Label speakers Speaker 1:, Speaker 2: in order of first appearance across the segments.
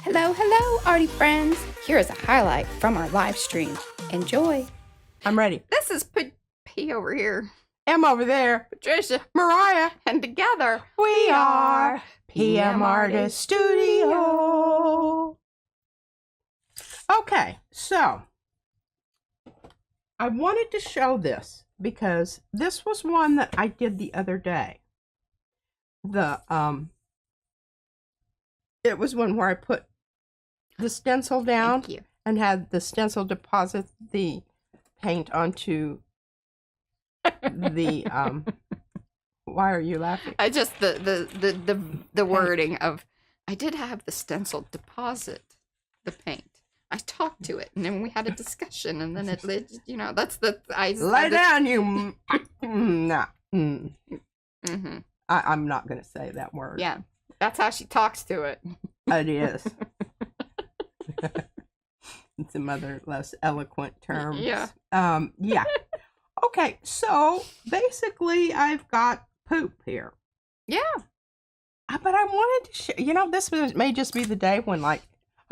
Speaker 1: Hello, hello, Arty friends. Here is a highlight from our live stream. Enjoy.
Speaker 2: I'm ready.
Speaker 1: This is P over here.
Speaker 2: M over there.
Speaker 1: Patricia.
Speaker 2: Mariah.
Speaker 1: And together
Speaker 2: We are PM Artist Studio. Okay, so I wanted to show this because this was one that I did the other day. It was one where I put the stencil down and had the stencil deposit the paint onto the why are you laughing?
Speaker 1: I just the wording of I did have the stencil deposit the paint. I talked to it, and then we had a discussion, and then it lit. You know, that's the I
Speaker 2: lay down, you. Nah. I'm not going to say that word.
Speaker 1: Yeah, that's how she talks to it.
Speaker 2: It is. Some other less eloquent terms.
Speaker 1: Yeah.
Speaker 2: Yeah. Okay, so basically, I've got poop here.
Speaker 1: Yeah.
Speaker 2: But I wanted to show. You know, may just be the day when, like,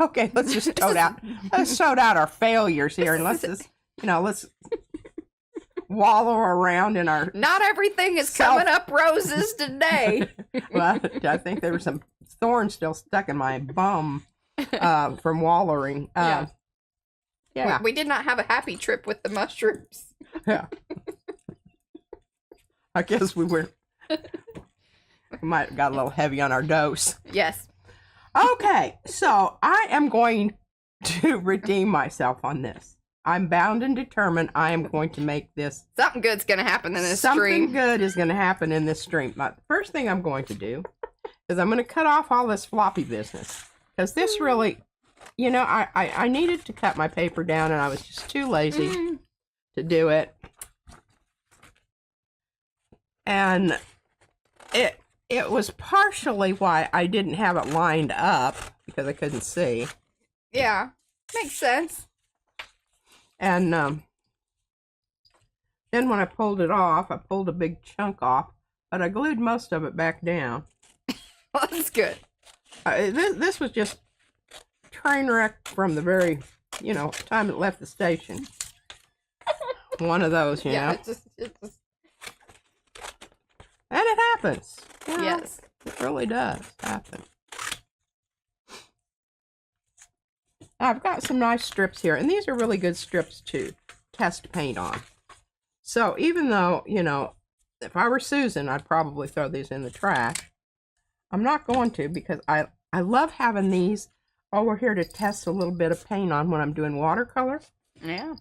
Speaker 2: okay, let's just tote out our failures here, and let's wallow around in our.
Speaker 1: Not everything is coming up roses today.
Speaker 2: Well, I think there were some thorns still stuck in my bum from wallowing. Yeah.
Speaker 1: We did not have a happy trip with the mushrooms.
Speaker 2: Yeah. I guess we might have got a little heavy on our dose.
Speaker 1: Yes.
Speaker 2: Okay, so I am going to redeem myself on this. I'm bound and determined I am going to make this.
Speaker 1: Something good's going to happen in this stream.
Speaker 2: Something good is going to happen in this stream. The first thing I'm going to do is I'm going to cut off all this floppy business. Because this really, you know, I needed to cut my paper down and I was just too lazy to do it. And it was partially why I didn't have it lined up, because I couldn't see.
Speaker 1: Yeah, makes sense.
Speaker 2: And then when I pulled it off, I pulled a big chunk off, but I glued most of it back down.
Speaker 1: Well, that's good.
Speaker 2: This was just train wreck from the very, time it left the station. One of those, you know.
Speaker 1: It just...
Speaker 2: And it happens. You know,
Speaker 1: yes.
Speaker 2: It really does happen. I've got some nice strips here, and these are really good strips to test paint on. So even though, if I were Susan, I'd probably throw these in the trash. I'm not going to, because I love having these over here to test a little bit of paint on when I'm doing watercolor.
Speaker 1: Yeah.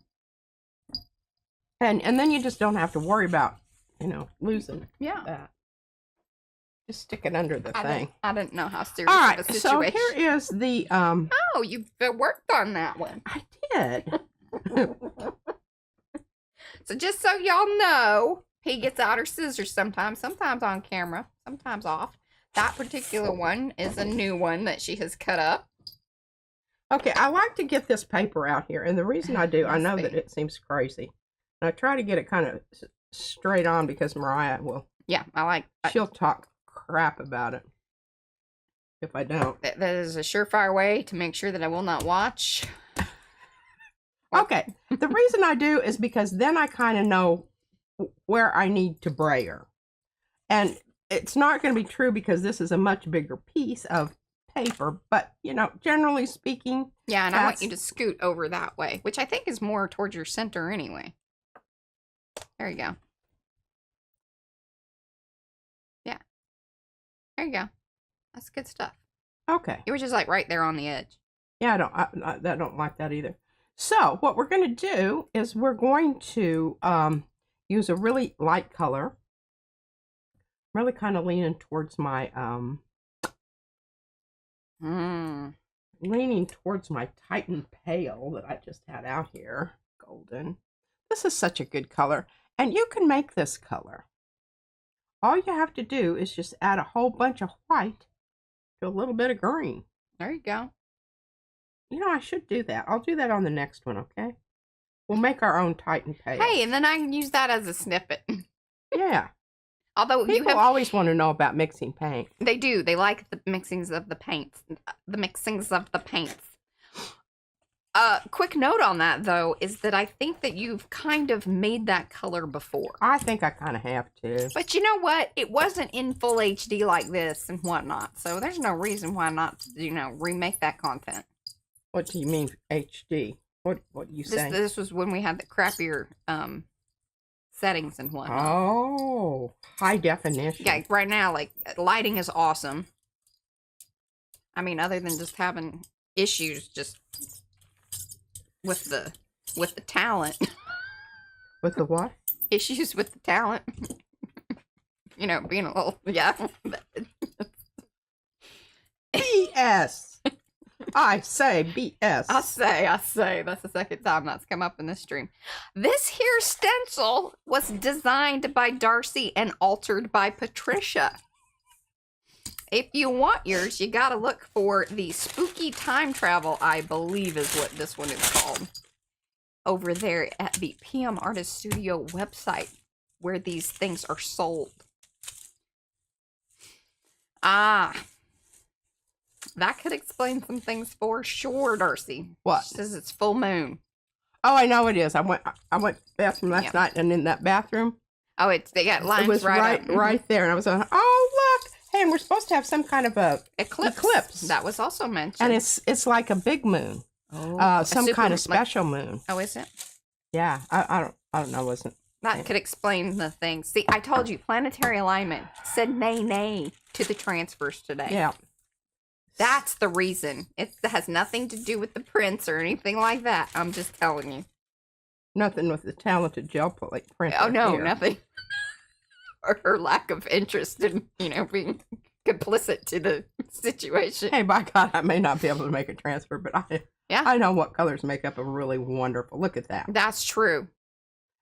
Speaker 2: And then you just don't have to worry about, losing that. Just stick it under the thing.
Speaker 1: I didn't know how serious
Speaker 2: of
Speaker 1: a situation.
Speaker 2: So here is the
Speaker 1: Oh, you've worked on that one.
Speaker 2: I did.
Speaker 1: So just so y'all know, he gets out her scissors sometimes on camera, sometimes off. That particular one is a new one that she has cut up.
Speaker 2: Okay, I like to get this paper out here, and the reason I do, I know that it seems crazy. And I try to get it kind of straight on because Mariah will.
Speaker 1: Yeah,
Speaker 2: she'll talk crap about it if I don't.
Speaker 1: That is a surefire way to make sure that I will not watch.
Speaker 2: Okay, the reason I do is because then I kind of know where I need to brayer. And it's not going to be true because this is a much bigger piece of paper, but, generally speaking.
Speaker 1: Yeah, and I want you to scoot over that way, which I think is more towards your center anyway. There you go. Yeah. There you go. That's good stuff.
Speaker 2: Okay.
Speaker 1: You were just like right there on the edge.
Speaker 2: Yeah, I don't like that either. So what we're going to do is we're going to use a really light color. Really kind of leaning towards my leaning towards my Titan Pale that I just had out here. Golden. This is such a good color. And you can make this color. All you have to do is just add a whole bunch of white to a little bit of green.
Speaker 1: There you go.
Speaker 2: I should do that. I'll do that on the next one, okay? We'll make our own Titan Pale.
Speaker 1: Hey, and then I can use that as a snippet.
Speaker 2: Yeah.
Speaker 1: Although you
Speaker 2: People
Speaker 1: have,
Speaker 2: always want to know about mixing paint.
Speaker 1: they do. They like the mixings of the paints. The mixings of the paints. Quick note on that, though, is that I think that you've kind of made that color before.
Speaker 2: I think I kind of have to.
Speaker 1: But you know what? It wasn't in full HD like this and whatnot. So there's no reason why not to, you know, remake that content.
Speaker 2: What do you mean HD? What do you say?
Speaker 1: This was when we had the crappier settings and whatnot.
Speaker 2: Oh, high definition.
Speaker 1: Yeah, right now, like, lighting is awesome. I mean, other than just having issues just with the talent.
Speaker 2: With the what?
Speaker 1: Issues with the talent. You know, being a little, yeah.
Speaker 2: BS. I say BS.
Speaker 1: I say. That's the second time that's come up in this stream. This here stencil was designed by Darcy and altered by Patricia. If you want yours, you gotta look for the Spooky Time Travel, I believe is what this one is called, over there at the PM Artist Studio website, where these things are sold. Ah. That could explain some things for sure, Darcy.
Speaker 2: What?
Speaker 1: She says it's full moon.
Speaker 2: Oh, I know it is. I went bathroom last night, and in that bathroom,
Speaker 1: Oh, they got lines
Speaker 2: it was
Speaker 1: right
Speaker 2: there, and I was like, oh look, hey, and we're supposed to have some kind of a eclipse.
Speaker 1: That was also mentioned.
Speaker 2: And it's like a big moon, some kind of special moon.
Speaker 1: Oh, is it?
Speaker 2: Yeah, I don't know. Wasn't
Speaker 1: that could explain the things? See, I told you, planetary alignment said nay to the transfers today.
Speaker 2: Yeah.
Speaker 1: That's the reason. It has nothing to do with the prints or anything like that. I'm just telling you.
Speaker 2: Nothing with the talented gel plate printer.
Speaker 1: Oh, no,
Speaker 2: here.
Speaker 1: nothing. Or her lack of interest in, you know, being complicit to the situation.
Speaker 2: Hey, by God, I may not be able to make a transfer, but I know what colors make up a really wonderful. Look at that.
Speaker 1: That's true.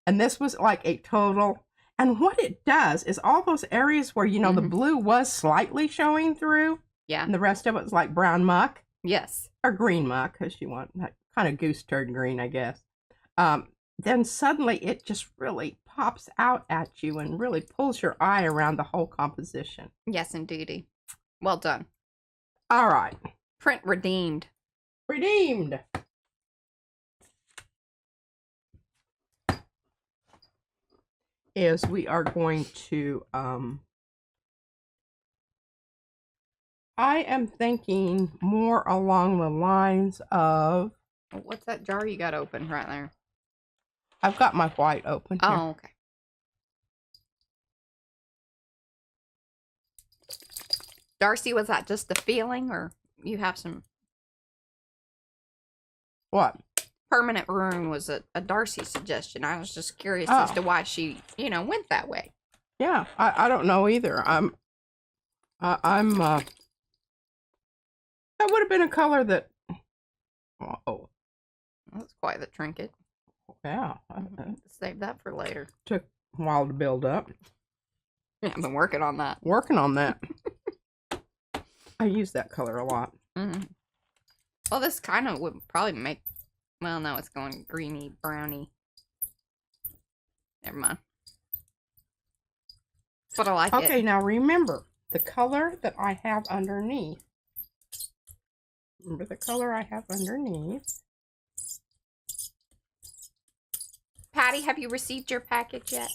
Speaker 2: And this was like a total. And what it does is all those areas where, you know, the blue was slightly showing through.
Speaker 1: Yeah.
Speaker 2: And the rest of it was like brown muck.
Speaker 1: Yes.
Speaker 2: Or green muck, because you want that kind of goose turd green, I guess. Then suddenly it just really pops out at you and really pulls your eye around the whole composition.
Speaker 1: Yes, indeedy. Well done.
Speaker 2: All right.
Speaker 1: Print redeemed.
Speaker 2: Redeemed. Is we are going to I am thinking more along the lines of...
Speaker 1: What's that jar you got open right there?
Speaker 2: I've got my white open here.
Speaker 1: Oh, okay. Darcy, was that just a feeling, or you have some...
Speaker 2: What?
Speaker 1: Permanent ruin was a Darcy suggestion. I was just curious as to why she, you know, went that way.
Speaker 2: Yeah, I don't know either. That would have been a color that... Oh.
Speaker 1: That's quite the trinket.
Speaker 2: Yeah.
Speaker 1: Save that for later.
Speaker 2: Took a while to build up.
Speaker 1: Yeah, I've been working on that.
Speaker 2: Working on that. I use that color a lot.
Speaker 1: Mm-hmm. Well, this kind of would probably make... Well, no, it's going greeny, browny. Never mind. But I like it.
Speaker 2: Okay, now remember, the color that I have underneath. Remember the color I have underneath.
Speaker 1: Patty, have you received your package yet?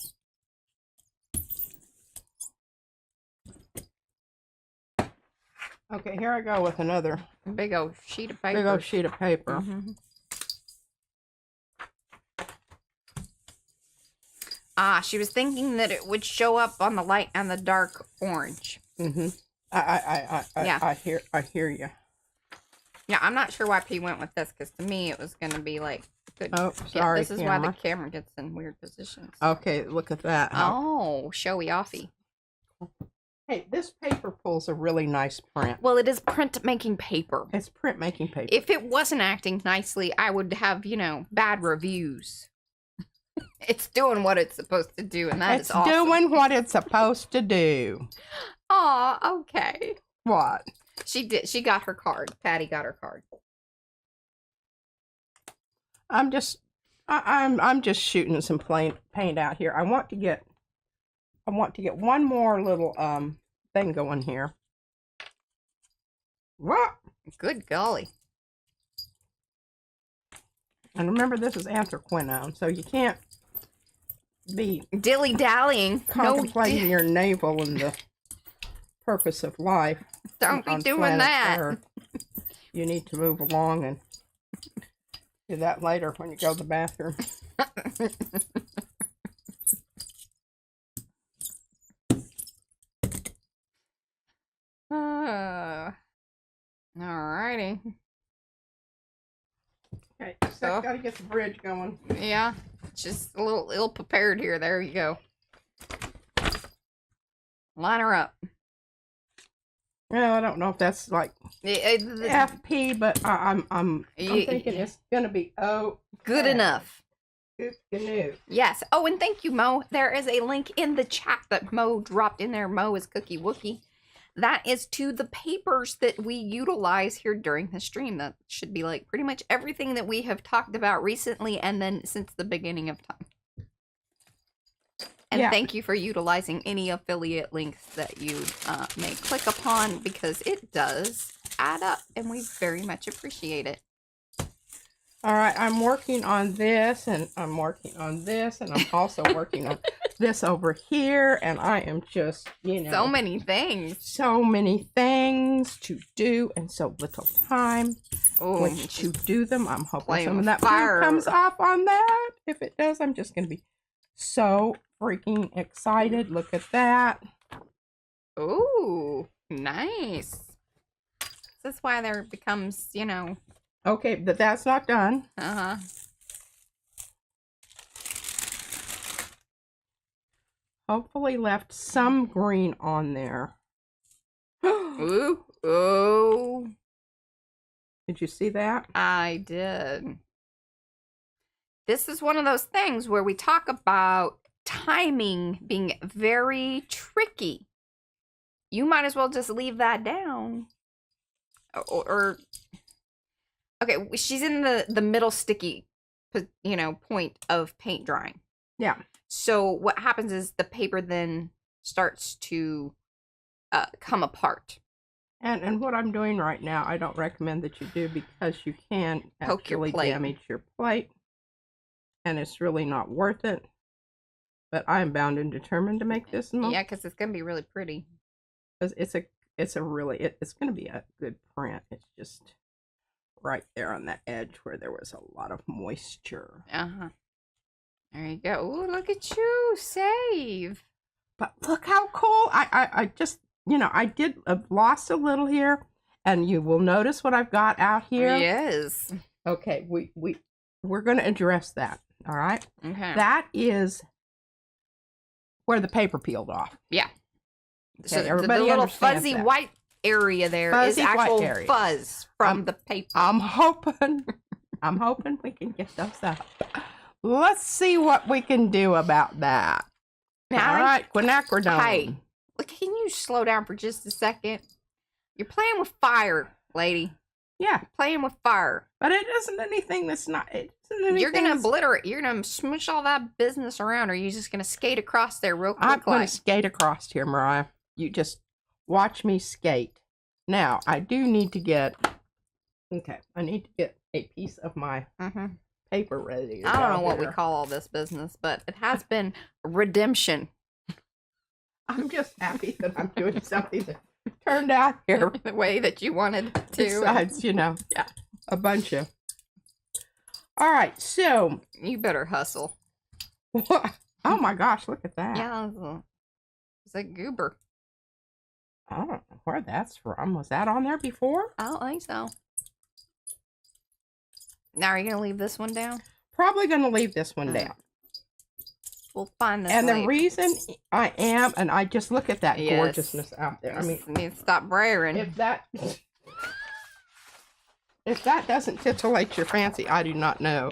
Speaker 2: Okay, here I go with another
Speaker 1: Big old sheet of paper.
Speaker 2: big old sheet of paper.
Speaker 1: Mm-hmm. Ah, she was thinking that it would show up on the light and the dark orange.
Speaker 2: Mm-hmm. I hear you.
Speaker 1: Yeah, I'm not sure why P went with this, because to me it was going to be like good.
Speaker 2: Oh, sorry,
Speaker 1: this is why the camera gets in weird positions.
Speaker 2: Okay, look at that.
Speaker 1: Oh, showy offy.
Speaker 2: Hey, this paper pulls a really nice print.
Speaker 1: Well, it is printmaking paper.
Speaker 2: It's printmaking paper.
Speaker 1: If it wasn't acting nicely, I would have, you know, bad reviews. It's doing what it's supposed to do, and that's awesome.
Speaker 2: It's doing what it's supposed to do.
Speaker 1: Aw, okay.
Speaker 2: What?
Speaker 1: She did. She got her card. Patty got her card.
Speaker 2: I'm just shooting some plain paint out here. I want to get I want to get one more little thing going here. What?
Speaker 1: Good golly.
Speaker 2: And remember, this is anthraquinone, so you can't be
Speaker 1: dilly-dallying.
Speaker 2: contemplating your navel and the purpose of life.
Speaker 1: Don't be
Speaker 2: on
Speaker 1: doing
Speaker 2: planet
Speaker 1: that.
Speaker 2: Earth. You need to move along and do that later when you go to the bathroom.
Speaker 1: Alrighty.
Speaker 2: Okay, so I've got to get the bridge going.
Speaker 1: Yeah, just a little ill-prepared here. There you go. Line her up.
Speaker 2: Well, I don't know if that's like FP, but I'm thinking it's gonna be
Speaker 1: good enough.
Speaker 2: Good canoe.
Speaker 1: Yes. Oh, and thank you, Mo. There is a link in the chat that Mo dropped in there. Mo is Cookie Wookie. That is to the papers that we utilize here during the stream. That should be like pretty much everything that we have talked about recently and then since the beginning of time. And thank you for utilizing any affiliate links that you may click upon, because it does add up and we very much appreciate it.
Speaker 2: All right, I'm working on this, and I'm working on this, and I'm also working on this over here, and I am just, you know.
Speaker 1: So many things.
Speaker 2: So many things to do, and so little time to do them. I'm hoping some of that fire comes off on that. If it does, I'm just going to be so freaking excited. Look at that.
Speaker 1: Ooh, nice. This is why there becomes, you know.
Speaker 2: Okay, but that's not done.
Speaker 1: Uh-huh.
Speaker 2: Hopefully left some green on there.
Speaker 1: Ooh. Oh.
Speaker 2: Did you see that?
Speaker 1: I did. This is one of those things where we talk about timing being very tricky. You might as well just leave that down. Or okay, she's in the middle sticky, you know, point of paint drying.
Speaker 2: Yeah.
Speaker 1: So what happens is the paper then starts to come apart.
Speaker 2: And what I'm doing right now, I don't recommend that you do, because you can actually damage your plate. And it's really not worth it. But I'm bound and determined to make this.
Speaker 1: Yeah, because it's going to be really pretty.
Speaker 2: Because it's going to be a good print. It's just right there on that edge where there was a lot of moisture.
Speaker 1: Uh-huh. There you go. Ooh, look at you. Save.
Speaker 2: But look how cool. I just, you know, I did lost a little here. And you will notice what I've got out here.
Speaker 1: Yes.
Speaker 2: Okay, we're going to address that. All right?
Speaker 1: Okay.
Speaker 2: That is where the paper peeled off.
Speaker 1: Yeah.
Speaker 2: Okay,
Speaker 1: so the little fuzzy white area there is actual fuzz from the paper.
Speaker 2: I'm hoping we can get those out. Let's see what we can do about that. All right, quinacridone.
Speaker 1: Hey, look, can you slow down for just a second? You're playing with fire, lady.
Speaker 2: Yeah.
Speaker 1: You're playing with fire.
Speaker 2: But it isn't anything that's not...
Speaker 1: You're going to obliterate. You're going to smush all that business around, or are you just going to skate across there real quick?
Speaker 2: I'm going to skate across here, Mariah. You just watch me skate. Now, I do need to get... Okay, I need to get a piece of my paper ready to
Speaker 1: I don't know
Speaker 2: go
Speaker 1: what
Speaker 2: here.
Speaker 1: we call all this business, but it has been redemption.
Speaker 2: I'm just happy that I'm doing something that turned out here
Speaker 1: the way that you wanted to.
Speaker 2: Besides, you know, a bunch of... All right, so...
Speaker 1: You better hustle.
Speaker 2: Oh my gosh, look at that.
Speaker 1: Yeah, it's a goober.
Speaker 2: I don't know where that's from. Was that on there before?
Speaker 1: I don't think so. Now, are you going to leave this one down?
Speaker 2: Probably going to leave this one down.
Speaker 1: We'll find this
Speaker 2: And
Speaker 1: later.
Speaker 2: the reason I am, and I just look at that gorgeousness out there. I mean,
Speaker 1: need to stop bragging.
Speaker 2: If that doesn't titillate your fancy, I do not know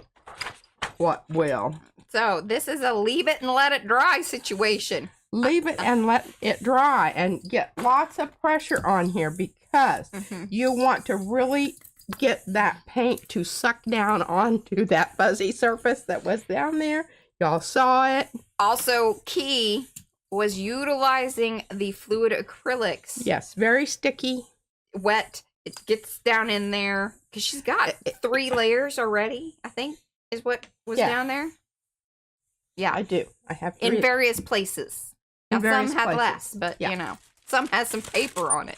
Speaker 2: what will.
Speaker 1: So this is a leave it and let it dry situation.
Speaker 2: Leave it and let it dry, and get lots of pressure on here, because you want to really get that paint to suck down onto that fuzzy surface that was down there. Y'all saw it.
Speaker 1: Also, key, was utilizing the fluid acrylics.
Speaker 2: Yes, very sticky.
Speaker 1: Wet. It gets down in there. Because she's got 3 layers already, I think, is what was down there. Yeah.
Speaker 2: I do. I have 3.
Speaker 1: In various places. Now, some had less, but, you know, some has some paper on it.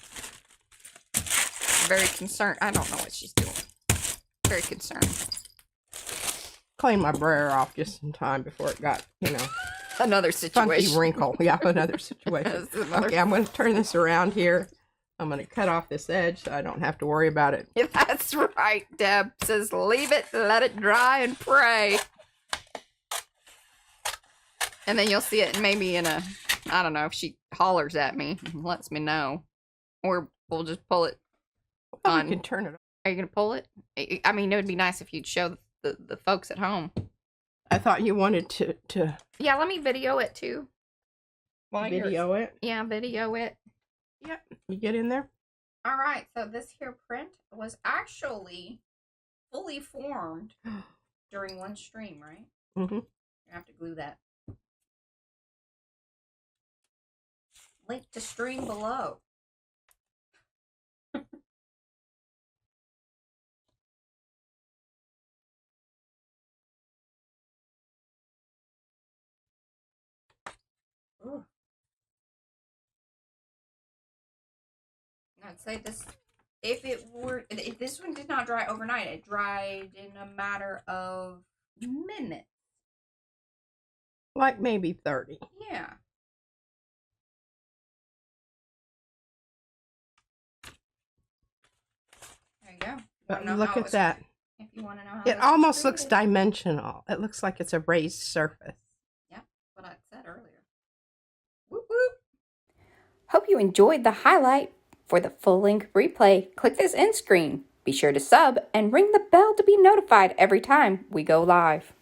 Speaker 1: Very concerned. I don't know what she's doing. Very concerned.
Speaker 2: Clean my brayer off just in time before it got, you know,
Speaker 1: another situation.
Speaker 2: Funky wrinkle. Yeah, another situation. Okay, I'm going to turn this around here. I'm going to cut off this edge so I don't have to worry about it.
Speaker 1: Yeah, that's right. Deb says, leave it, let it dry, and pray. And then you'll see it maybe in a, I don't know, if she hollers at me and lets me know. Or we'll just pull it on.
Speaker 2: You can turn it off.
Speaker 1: Are you going to pull it? I mean, it would be nice if you'd show the folks at home.
Speaker 2: I thought you wanted to
Speaker 1: Yeah, let me video it too.
Speaker 2: video it.
Speaker 1: Yeah, video it.
Speaker 2: Yep. You get in there?
Speaker 1: All right, so this here print was actually fully formed during one stream, right?
Speaker 2: Mm-hmm.
Speaker 1: I have to glue that. Link to stream below. Ooh. I'd say this, if this one did not dry overnight, it dried in a matter of minutes.
Speaker 2: Like maybe 30.
Speaker 1: Yeah. There you go.
Speaker 2: But look at that.
Speaker 1: If you want to know how
Speaker 2: it almost looks dimensional. It looks like it's a raised surface.
Speaker 1: Yeah, what I said earlier. Whoop whoop. Hope you enjoyed the highlight. For the full-length replay, click this end screen. Be sure to sub and ring the bell to be notified every time we go live.